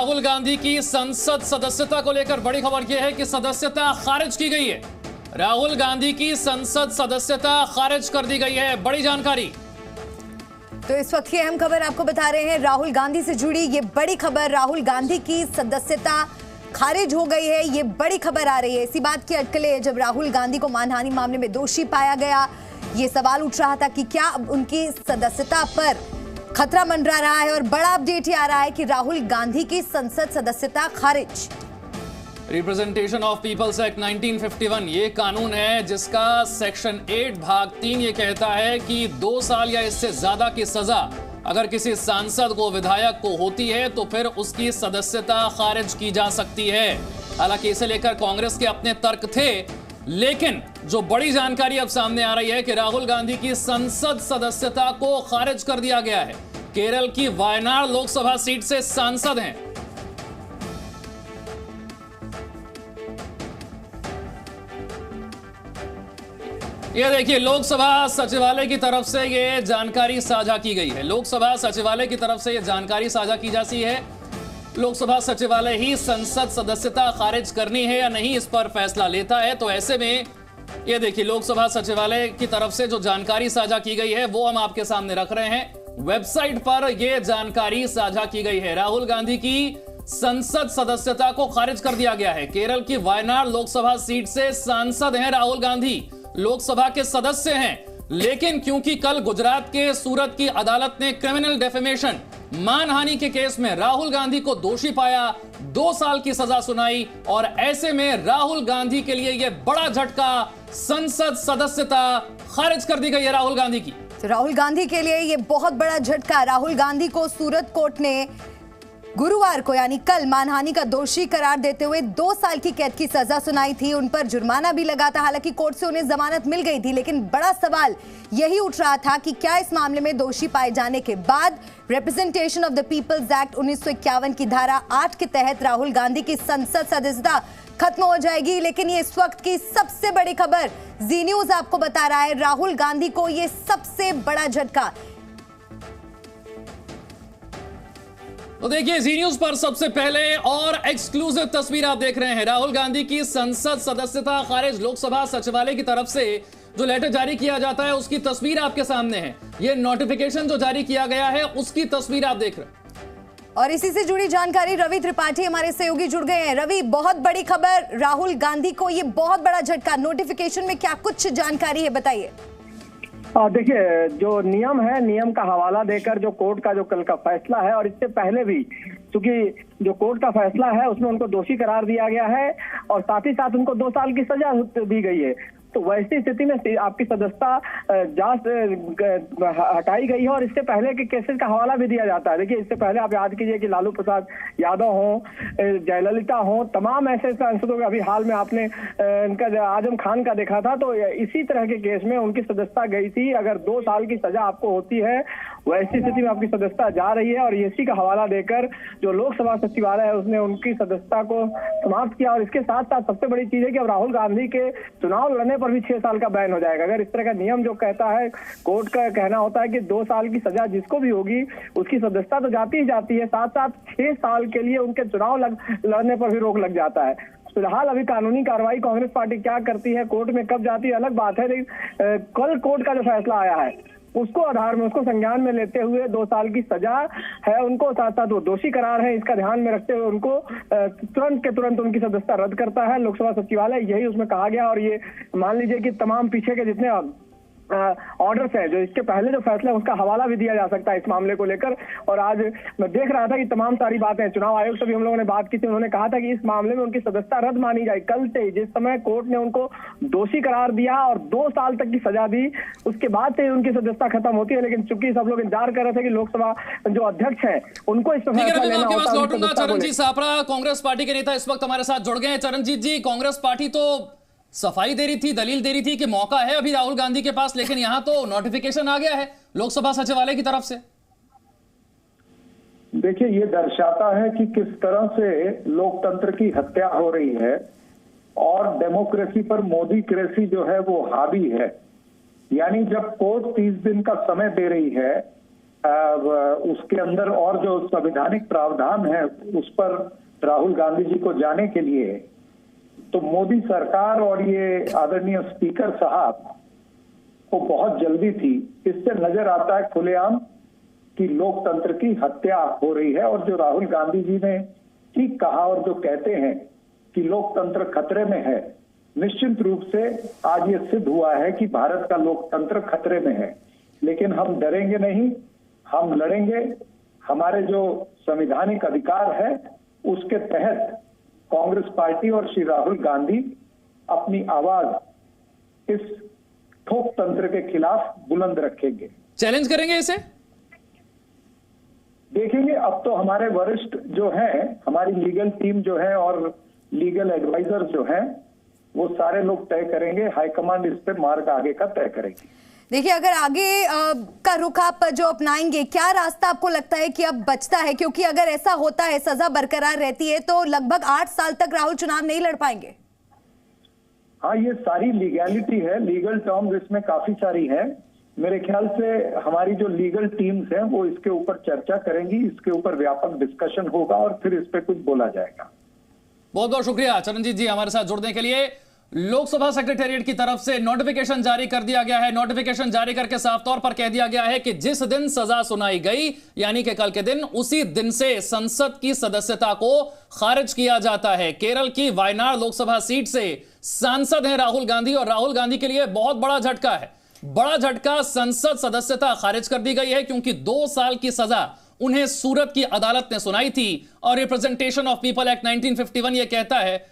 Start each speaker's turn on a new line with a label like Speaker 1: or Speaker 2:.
Speaker 1: राहुल गांधी की संसद सदस्यता को लेकर बड़ी खबर यह है कि सदस्यता खारिज की गई है। राहुल गांधी की संसद सदस्यता खारिज कर दी गई है। बड़ी जानकारी।
Speaker 2: तो इस वक्त की अहम खबर आपको बता रहे हैं, राहुल गांधी से जुड़ी ये बड़ी खबर। राहुल गांधी की सदस्यता खारिज हो गई है, ये बड़ी खबर आ रही है। इसी बात की अटकलें जब राहुल गांधी को मानहानि मामले में दोषी पाया गया, ये सवाल उठ रहा था कि क्या अब उनकी सदस्यता पर खतरा मंडरा रहा है। और बड़ा अपडेट ये आ रहा है कि राहुल गांधी की संसद सदस्यता खारिज।
Speaker 1: रिप्रेजेंटेशन ऑफ पीपल्स एक्ट 1951 ये कानून है जिसका सेक्शन 8 भाग 3 ये कहता है कि 2 साल या इससे ज्यादा की सजा अगर किसी सांसद को, विधायक को होती है तो फिर उसकी सदस्यता खारिज की जा सकती है। हालांकि इसे लेकर कांग्रेस के अपने तर्क थे, लेकिन जो बड़ी जानकारी अब सामने आ रही है कि राहुल गांधी की संसद सदस्यता को खारिज कर दिया गया है। केरल की वायनाड लोकसभा सीट से सांसद हैं। ये देखिए, लोकसभा सचिवालय की तरफ से ये जानकारी साझा की गई है। लोकसभा सचिवालय की तरफ से ये जानकारी साझा की जाती है। लोकसभा सचिवालय ही संसद सदस्यता खारिज करनी है या नहीं इस पर फैसला लेता है। तो ऐसे में ये देखिए, लोकसभा सचिवालय की तरफ से जो जानकारी साझा की गई है वो हम आपके सामने रख रहे हैं। वेबसाइट पर यह जानकारी साझा की गई है। राहुल गांधी की संसद सदस्यता को खारिज कर दिया गया है। केरल की वायनाड लोकसभा सीट से सांसद हैं राहुल गांधी, लोकसभा के सदस्य हैं, लेकिन क्योंकि कल गुजरात के सूरत की अदालत ने क्रिमिनल डेफेमेशन, मानहानि के केस में राहुल गांधी को दोषी पाया, 2 साल की सजा सुनाई, और ऐसे में राहुल गांधी के लिए यह बड़ा झटका, संसद सदस्यता खारिज कर दी गई है राहुल गांधी की।
Speaker 2: तो राहुल गांधी के लिए यह बहुत बड़ा झटका। राहुल गांधी को सूरत कोर्ट ने गुरुवार को यानी कल मानहानि का दोषी करार देते हुए 2 साल की कैद की सजा सुनाई थी। उन पर जुर्माना भी लगा था। हालांकि कोर्ट से उन्हें जमानत मिल गई थी, लेकिन बड़ा सवाल यही उठ रहा था कि क्या इस मामले में दोषी पाए जाने के बाद representation of the People's Act 1951 की धारा 8 के तहत राहुल गांधी की संसद सदस्यता खत्म हो जाएगी। लेकिन ये इस वक्त की सबसे बड़ी खबर, जी न्यूज आपको बता रहा है, राहुल गांधी को ये सबसे बड़ा झटका।
Speaker 1: तो देखिए, जी न्यूज पर सबसे पहले और एक्सक्लूसिव तस्वीर आप देख रहे हैं। राहुल गांधी की संसद सदस्यता खारिज, लोकसभा सचिवालय की तरफ से जो लेटर जारी किया जाता है उसकी तस्वीर आपके सामने है। ये नोटिफिकेशन जो जारी किया गया है उसकी तस्वीर आप देख रहे हैं।
Speaker 2: और इसी से जुड़ी जानकारी रवि त्रिपाठी हमारे सहयोगी जुड़ गए हैं। रवि, बहुत बड़ी खबर, राहुल गांधी को ये बहुत बड़ा झटका। नोटिफिकेशन में क्या कुछ जानकारी है, बताइए।
Speaker 3: देखिए, जो नियम है, नियम का हवाला देकर जो कोर्ट का जो कल का फैसला है, और इससे पहले भी क्योंकि जो कोर्ट का फैसला है उसमें उनको दोषी करार दिया गया है और साथ ही साथ उनको 2 साल की सजा दी गई है। तो वैसी स्थिति में आपकी सदस्यता जांच हटाई गई है और इससे पहले के केसेस का हवाला भी दिया जाता है। देखिए, इससे पहले आप याद कीजिए कि लालू प्रसाद यादव हो, जयललिता हो, तमाम ऐसे सांसदों का, अभी हाल में आपने इनका आजम खान का देखा था, तो इसी तरह के केस में उनकी सदस्यता गई थी। अगर 2 साल की सजा आपको होती है, वैसी स्थिति में आपकी सदस्यता जा रही है। और इसी का हवाला देकर जो लोकसभा सचिवालय है उसने उनकी सदस्यता को समाप्त किया। और इसके साथ साथ सबसे बड़ी चीज है कि अब राहुल गांधी के चुनाव लड़ने पर भी 6 साल का बैन हो जाएगा। अगर इस तरह का नियम जो कहता है, कोर्ट का कहना होता है कि 2 साल की सजा जिसको भी होगी उसकी सदस्यता तो जाती ही जाती है, साथ साथ 6 साल के लिए उनके चुनाव लड़ने पर भी रोक लग जाता है। फिलहाल अभी कानूनी कार्रवाई कांग्रेस पार्टी क्या करती है, कोर्ट में कब जाती है, अलग बात है। लेकिन कल कोर्ट का जो फैसला आया है उसको आधार में, उसको संज्ञान में लेते हुए 2 साल की सजा है उनको, साथ साथ वो दोषी करार है, इसका ध्यान में रखते हुए उनको तुरंत के तुरंत उनकी सदस्यता रद्द करता है लोकसभा सचिवालय। यही उसमें कहा गया। और ये मान लीजिए कि तमाम पीछे के जितने ऑर्डर्स है, जो इसके पहले जो फैसला है उसका हवाला भी दिया जा सकता है इस मामले को लेकर। और आज मैं देख रहा था कि तमाम सारी बातें, चुनाव आयोग से भी हम लोगों ने बात की थी, उन्होंने कहा था कि इस मामले में उनकी सदस्यता रद्द मानी जाए। कल से जिस समय कोर्ट ने उनको दोषी करार दिया और 2 साल तक की सजा दी, उसके बाद से उनकी सदस्यता खत्म होती है। लेकिन चूंकि सब लोग इंतजार कर रहे थे कि लोकसभा जो अध्यक्ष है उनको इस पर फैसला लेना होता है।
Speaker 1: चरणजीत सापड़ा कांग्रेस पार्टी के नेता इस वक्त हमारे साथ जुड़ गए हैं। चरणजीत जी, कांग्रेस पार्टी तो सफाई दे रही थी, दलील दे रही थी कि मौका है अभी राहुल गांधी के पास, लेकिन यहां तो नोटिफिकेशन आ गया है लोकसभा सचिवालय की तरफ से।
Speaker 4: देखिए, ये दर्शाता है कि किस तरह से लोकतंत्र की हत्या हो रही है और डेमोक्रेसी पर मोदी क्रेसी जो है वो हावी है। यानी जब कोर्ट 30 दिन का समय दे रही है उसके अंदर और जो संवैधानिक प्रावधान है उस पर राहुल गांधी जी को जाने के लिए, तो मोदी सरकार और ये आदरणीय स्पीकर साहब को बहुत जल्दी थी। इससे नजर आता है खुलेआम कि लोकतंत्र की हत्या हो रही है। और जो राहुल गांधी जी ने ठीक कहा और जो कहते हैं कि लोकतंत्र खतरे में है, निश्चित रूप से आज ये सिद्ध हुआ है कि भारत का लोकतंत्र खतरे में है। लेकिन हम डरेंगे नहीं, हम लड़ेंगे। हमारे जो संवैधानिक अधिकार है उसके तहत कांग्रेस पार्टी और श्री राहुल गांधी अपनी आवाज इस ठोक तंत्र के खिलाफ बुलंद रखेंगे।
Speaker 1: चैलेंज करेंगे इसे?
Speaker 4: देखेंगे, अब तो हमारे वरिष्ठ जो हैं, हमारी लीगल टीम जो है और लीगल एडवाइजर जो हैं, वो सारे लोग तय करेंगे। हाईकमांड इस पे मार्ग आगे का तय करेगी।
Speaker 2: देखिए, अगर आगे का रुख आप जो अपनाएंगे, क्या रास्ता आपको लगता है कि अब बचता है? क्योंकि अगर ऐसा होता है, सजा बरकरार रहती है, तो लगभग 8 साल तक राहुल चुनाव नहीं लड़ पाएंगे।
Speaker 4: हाँ, ये सारी लीगैलिटी है, लीगल टर्म्स इसमें काफी सारी है। मेरे ख्याल से हमारी जो लीगल टीम्स हैं वो इसके ऊपर चर्चा करेंगी, इसके ऊपर व्यापक डिस्कशन होगा और फिर इस पे कुछ बोला जाएगा।
Speaker 1: बहुत बहुत शुक्रिया चरणजीत जी हमारे साथ जुड़ने के लिए। लोकसभा सेक्रेटेरिएट की तरफ से नोटिफिकेशन जारी कर दिया गया है। नोटिफिकेशन जारी करके साफ तौर पर कह दिया गया है कि जिस दिन सजा सुनाई गई, यानी कि कल के दिन, उसी दिन से संसद की सदस्यता को खारिज किया जाता है। केरल की वायनाड लोकसभा सीट से सांसद हैं राहुल गांधी, और राहुल गांधी के लिए बहुत बड़ा झटका है। बड़ा झटका, संसद सदस्यता खारिज कर दी गई है क्योंकि 2 साल की सजा उन्हें सूरत की अदालत ने सुनाई थी। और रिप्रेजेंटेशन ऑफ पीपल एक्ट 1951 यह कहता है